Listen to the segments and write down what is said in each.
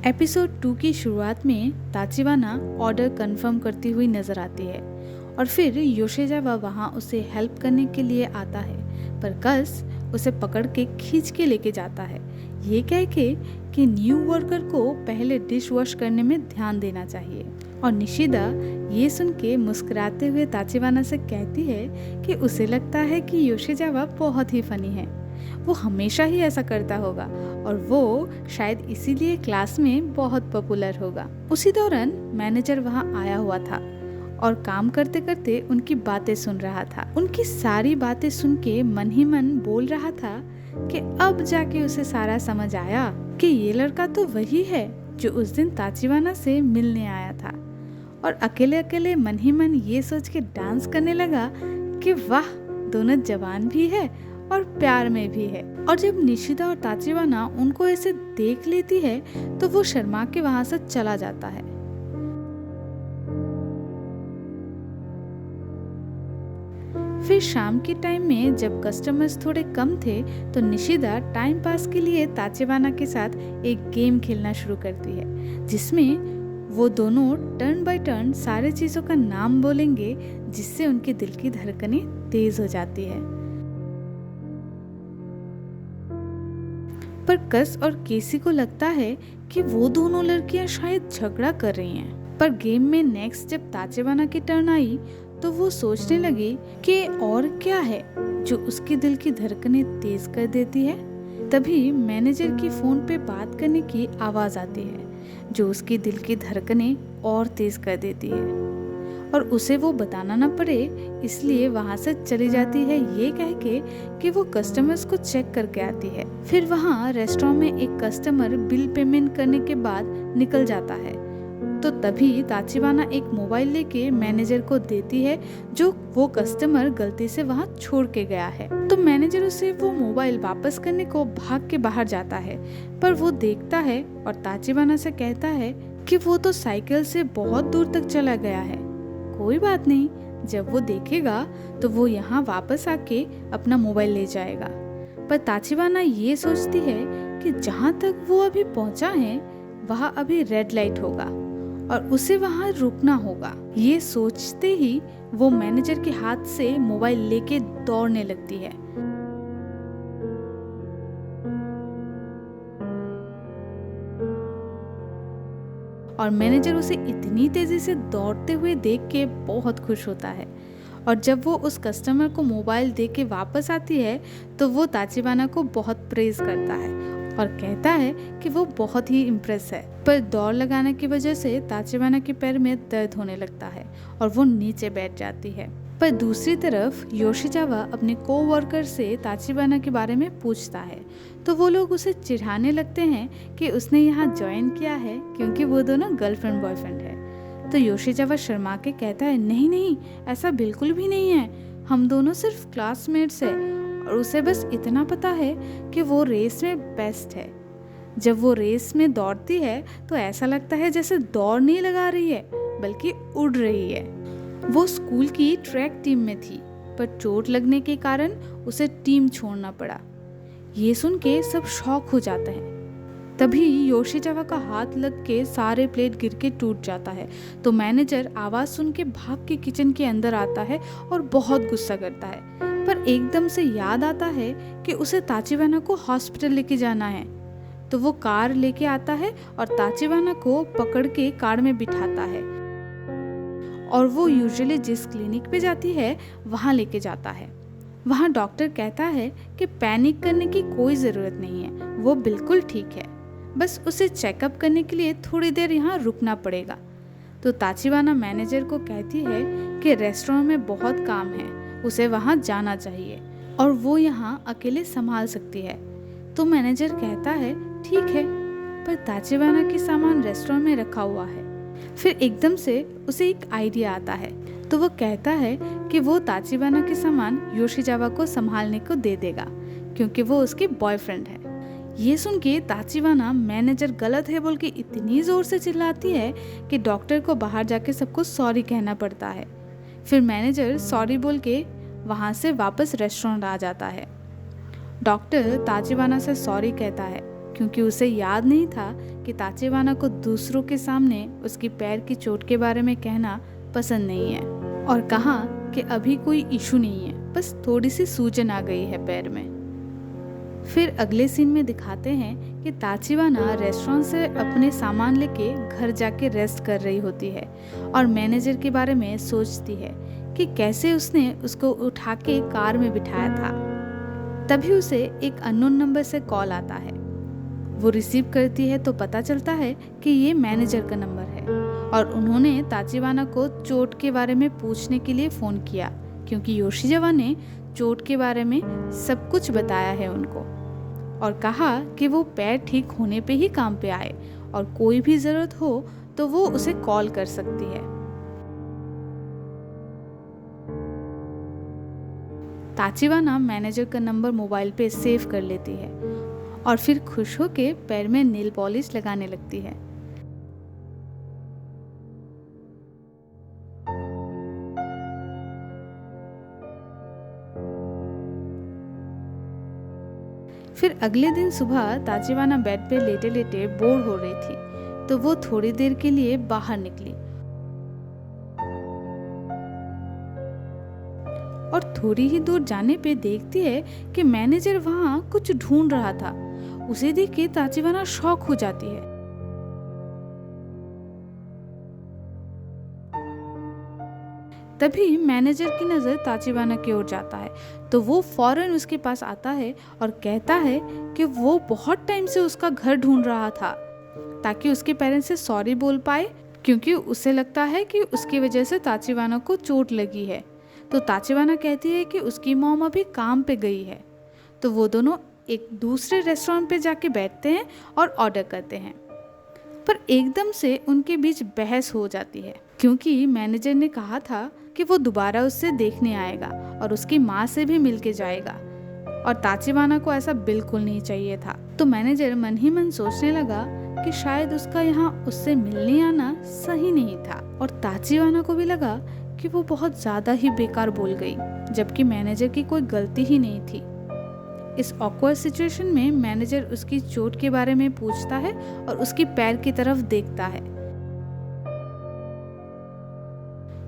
Episode 2 की शुरुआत में ताचिबाना ऑर्डर कंफर्म करती हुई नजर आती है और फिर योशिजावा वहाँ उसे हेल्प करने के लिए आता है, पर कस उसे पकड़ के खींच के लेके जाता है, ये कह के कि न्यू वर्कर को पहले डिश वॉश करने में ध्यान देना चाहिए। और निशिदा ये सुन के मुस्कुराते हुए ताचिबाना से कहती है कि उसे लगता है कि योशिजावा बहुत ही फनी है, वो हमेशा ही ऐसा करता होगा और वो शायद इसीलिए क्लास में बहुत पॉपुलर होगा। उसी दौरान मैनेजर वहाँ आया हुआ था और काम करते करते उनकी बातें सुन रहा था। उनकी सारी बातें सुन के मन ही मन बोल रहा था कि अब जाके उसे सारा समझ आया कि ये लड़का तो वही है जो उस दिन ताचिबाना से मिलने आया था। और अकेले अकेले मन ही मन ये सोच के डांस करने लगा कि वाह, दोनों जवान भी है और प्यार में भी है। और जब निशिदा और ताचिबाना उनको ऐसे देख लेती है तो वो शर्मा के वहां से चला जाता है। फिर शाम के टाइम में जब कस्टमर्स थोड़े कम थे तो निशिदा टाइम पास के लिए ताचिबाना के साथ एक गेम खेलना शुरू करती है, जिसमें वो दोनों टर्न बाय टर्न सारे चीजों का नाम बोलेंगे, जिससे उनके दिल की धड़कनें तेज हो जाती है। पर कस और केसी को लगता है कि वो दोनों लड़कियां शायद झगड़ा कर रही हैं। पर गेम में नेक्स्ट जब ताचिबाना की टर्न आई तो वो सोचने लगी कि और क्या है जो उसके दिल की धड़कनें तेज कर देती है। तभी मैनेजर की फोन पे बात करने की आवाज आती है जो उसकी दिल की धड़कनें और तेज कर देती है और उसे वो बताना ना पड़े इसलिए वहाँ से चली जाती है, ये कह के कि वो कस्टमर्स को चेक करके आती है। फिर वहाँ रेस्टोरेंट में एक कस्टमर बिल पेमेंट करने के बाद निकल जाता है तो तभी ताचिबाना एक मोबाइल लेके मैनेजर को देती है जो वो कस्टमर गलती से वहाँ छोड़ के गया है। तो मैनेजर उसे वो मोबाइल वापस करने को भाग के बाहर जाता है, पर वो देखता है और ताचिबाना से कहता है कि वो तो साइकिल से बहुत दूर तक चला गया है, कोई बात नहीं, जब वो देखेगा तो वो यहाँ वापस आके अपना मोबाइल ले जाएगा। पर ताचिबाना ये सोचती है कि जहाँ तक वो अभी पहुँचा है वहाँ अभी रेड लाइट होगा और उसे वहाँ रुकना होगा। ये सोचते ही वो मैनेजर के हाथ से मोबाइल लेके दौड़ने लगती है। और मैनेजर उसे इतनी तेजी से दौड़ते हुए देख के बहुत खुश होता है और जब वो उस कस्टमर को मोबाइल दे के वापस आती है तो वो ताचिबाना को बहुत प्रेज करता है और कहता है कि वो बहुत ही इम्प्रेस है। पर दौड़ लगाने की वजह से ताचिबाना के पैर में दर्द होने लगता है और वो नीचे बैठ जाती है। पर दूसरी तरफ योशिजावा अपने कोवर्कर से ताचिबाना के बारे में पूछता है तो वो लोग उसे चिढ़ाने लगते हैं कि उसने यहाँ ज्वाइन किया है क्योंकि वो दोनों गर्लफ्रेंड बॉयफ्रेंड है। तो योशिजावा शर्मा के कहता है नहीं नहीं, ऐसा बिल्कुल भी नहीं है, हम दोनों सिर्फ क्लासमेट्स हैं और उसे बस इतना पता है कि वो रेस में बेस्ट है। जब वो रेस में दौड़ती है तो ऐसा लगता है जैसे दौड़ नहीं लगा रही है बल्कि उड़ रही है। वो स्कूल की ट्रैक टीम में थी पर चोट लगने के कारण उसे टीम छोड़ना पड़ा। ये सुन के सब शॉक हो जाते हैं। तभी योशिजावा का हाथ लग के सारे प्लेट गिर के टूट जाता है तो मैनेजर आवाज सुन के भाग के किचन के अंदर आता है और बहुत गुस्सा करता है, पर एकदम से याद आता है कि उसे ताचिबाना को हॉस्पिटल लेके जाना है। तो वो कार लेके आता है और ताचिबाना को पकड़ के कार में बिठाता है और वो यूजुअली जिस क्लिनिक पे जाती है वहाँ लेके जाता है। वहाँ डॉक्टर कहता है कि पैनिक करने की कोई ज़रूरत नहीं है, वो बिल्कुल ठीक है, बस उसे चेकअप करने के लिए थोड़ी देर यहाँ रुकना पड़ेगा। तो ताचिबाना मैनेजर को कहती है कि रेस्टोरेंट में बहुत काम है, उसे वहाँ जाना चाहिए और वो यहाँ अकेले संभाल सकती है। तो मैनेजर कहता है ठीक है, पर ताचिबाना की सामान रेस्टोरेंट में रखा हुआ है। फिर एकदम से उसे एक आइडिया आता है तो वो कहता है कि वो ताचिबाना के सामान योशिजावा को संभालने को दे देगा क्योंकि वो उसकी बॉयफ्रेंड है। ये सुन के ताचिबाना मैनेजर गलत है बोल के इतनी जोर से चिल्लाती है कि डॉक्टर को बाहर जाके सबको सॉरी कहना पड़ता है। फिर मैनेजर सॉरी बोल के वहाँ से वापस रेस्टोरेंट आ जाता है। डॉक्टर ताचिबाना से सॉरी कहता है क्योंकि उसे याद नहीं था कि ताचिबाना को दूसरों के सामने उसकी पैर की चोट के बारे में कहना पसंद नहीं है, और कहा कि अभी कोई इशू नहीं है, बस थोड़ी सी सूजन आ गई है पैर में। फिर अगले सीन में दिखाते हैं कि ताचिबाना रेस्टोरेंट से अपने सामान लेके घर जाके रेस्ट कर रही होती है और मैनेजर के बारे में सोचती है कि कैसे उसने उसको उठा के कार में बिठाया था। तभी उसे एक अननोन नंबर से कॉल आता है। वो रिसीव करती है तो पता चलता है कि ये मैनेजर का नंबर है और उन्होंने ताचिबाना को चोट के बारे में पूछने के लिए फ़ोन किया, क्योंकि योशिजावा ने चोट के बारे में सब कुछ बताया है उनको और कहा कि वो पैर ठीक होने पे ही काम पे आए और कोई भी ज़रूरत हो तो वो उसे कॉल कर सकती है। ताचिबाना मैनेजर का नंबर मोबाइल पे सेव कर लेती है और फिर खुश होके पैर में नेल पॉलिश लगाने लगती है। फिर अगले दिन सुबह ताचिबाना बेड पे लेटे लेटे बोर हो रही थी, तो वो थोड़ी देर के लिए बाहर निकली और थोड़ी ही दूर जाने पे देखती है कि मैनेजर वहां कुछ ढूंढ रहा था। उसे देख के ताचिबाना शॉक हो जाती है। तभी मैनेजर की नज़र ताचिबाना की ओर जाता है, तो वो फौरन उसके पास आता है और कहता है कि वो बहुत टाइम से उसका घर ढूंढ रहा था ताकि उसके पेरेंट्स से सॉरी बोल पाए, क्योंकि उसे लगता है कि उसकी वजह से ताचिबाना को चोट लगी है। तो ताचिबाना कहती है कि उसकी मॉम अभी काम पे गई है। तो वो दोनों एक दूसरे रेस्टोरेंट पे जाके बैठते हैं और ऑर्डर करते हैं, पर एकदम से उनके बीच बहस हो जाती है, क्योंकि मैनेजर ने कहा था कि वो दोबारा उससे देखने आएगा और उसकी माँ से भी मिलके जाएगा, और ताचिबाना को ऐसा बिल्कुल नहीं चाहिए था। तो मैनेजर मन ही मन सोचने लगा कि शायद उसका यहाँ उससे मिलने आना सही नहीं था, और ताचिबाना को भी लगा कि वो बहुत ज़्यादा ही बेकार बोल गई, जबकि मैनेजर की कोई गलती ही नहीं थी। इस ऑकवर्ड सिचुएशन में मैनेजर उसकी चोट के बारे में पूछता है और उसकी पैर की तरफ देखता है,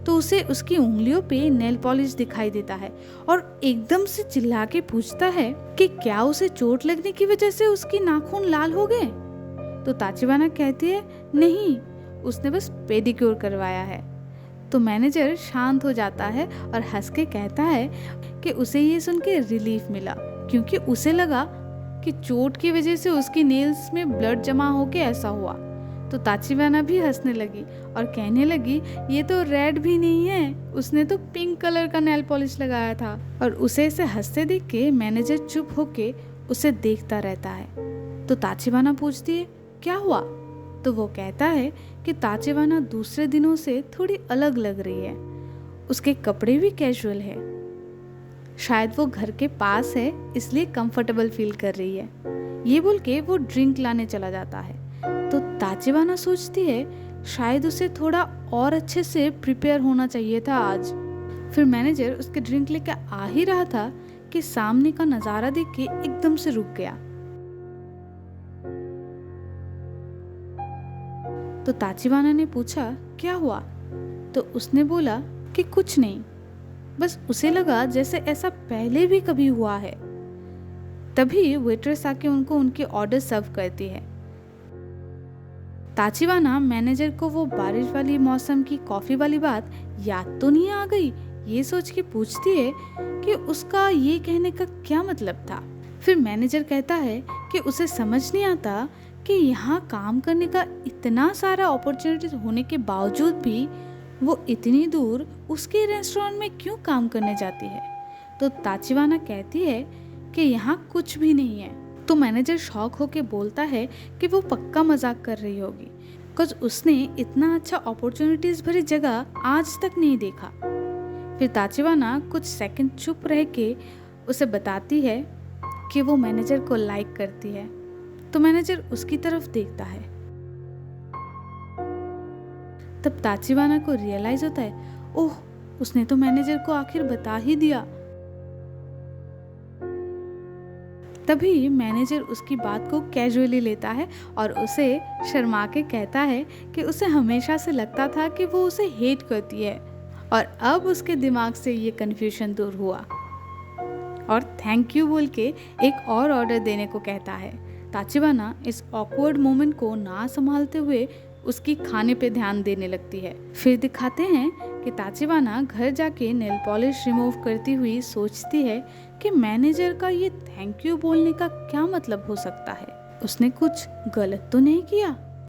तो उसे उसकी उंगलियों पे नेल पॉलिश दिखाई देता है और एकदम से चिल्ला के पूछता है कि क्या उसे चोट लगने की वजह से उसकी नाखून लाल हो गए। तो ताचिबाना कहती है नहीं, उसने बस पेडिक्योर करवाया है। तो मैनेजर शांत हो जाता है और हंस के कहता है कि उसे ये सुन के रिलीफ मिला, क्योंकि उसे लगा कि चोट की वजह से उसकी नेल्स में ब्लड जमा होके ऐसा हुआ। तो ताचिबाना भी हंसने लगी और कहने लगी ये तो रेड भी नहीं है, उसने तो पिंक कलर का नेल पॉलिश लगाया था। और उसे ऐसे हंसते देख के मैनेजर चुप होके उसे देखता रहता है। तो ताचिबाना पूछती है क्या हुआ। तो वो कहता है कि ताचिबाना दूसरे दिनों से थोड़ी अलग लग रही है, उसके कपड़े भी कैजुअल है, शायद वो घर के पास है इसलिए कंफर्टेबल फील कर रही है। ये बोल के वो ड्रिंक लाने चला जाता है। तो ताचिबाना सोचती है शायद उसे थोड़ा और अच्छे से प्रिपेयर होना चाहिए था आज। फिर मैनेजर उसके ड्रिंक लेके आ ही रहा था कि सामने का नज़ारा देख के एकदम से रुक गया। तो ताचिबाना ने पूछा क्या हुआ। तो उसने बोला कि कुछ नहीं, बस उसे लगा जैसे ऐसा पहले भी कभी हुआ है। तभी वेट्रेस आके उनको उनके ऑर्डर सर्व करती है। ताचिबाना मैनेजर को वो बारिश वाली मौसम की कॉफी वाली बात याद तो नहीं आ गई, ये सोच के पूछती है कि उसका ये कहने का क्या मतलब था। फिर मैनेजर कहता है कि उसे समझ नहीं आता कि यहाँ काम करने का इतना सारा अपॉर्चुनिटी होने के बावजूद भी वो इतनी दूर उसके रेस्टोरेंट में क्यों काम करने जाती है। तो ताचिबाना कहती है कि यहाँ कुछ भी नहीं है। तो मैनेजर शॉक होके बोलता है कि वो पक्का मजाक कर रही होगी, कुछ उसने इतना अच्छा अपॉर्चुनिटीज भरी जगह आज तक नहीं देखा। फिर ताचिबाना कुछ सेकंड चुप रह के उसे बताती है कि वो मैनेजर को लाइक करती है। तो मैनेजर उसकी तरफ देखता है। तब ताचिबाना को रियलाइज होता है ओह, उसने तो मैनेजर को आखिर बता ही दिया। तभी मैनेजर उसकी बात को कैजुअली लेता है और उसे शर्मा के कहता है कि उसे हमेशा से लगता था कि वो उसे हेट करती है और अब उसके दिमाग से ये कन्फ्यूजन दूर हुआ और थैंक यू बोल के एक और ऑर्डर देने को कहता है। ताचिबाना इस ऑकवर्ड मोमेंट को ना संभालते हुए उसकी खाने पे ध्यान देने लगती है। फिर दिखाते हैं कि ताचिबाना घर जाके नेल पॉलिश रिमूव करती हुई सोचती है कि मैनेजर का ये थैंक यू बोलने का क्या मतलब हो सकता है। उसने कुछ गलत तो नहीं किया।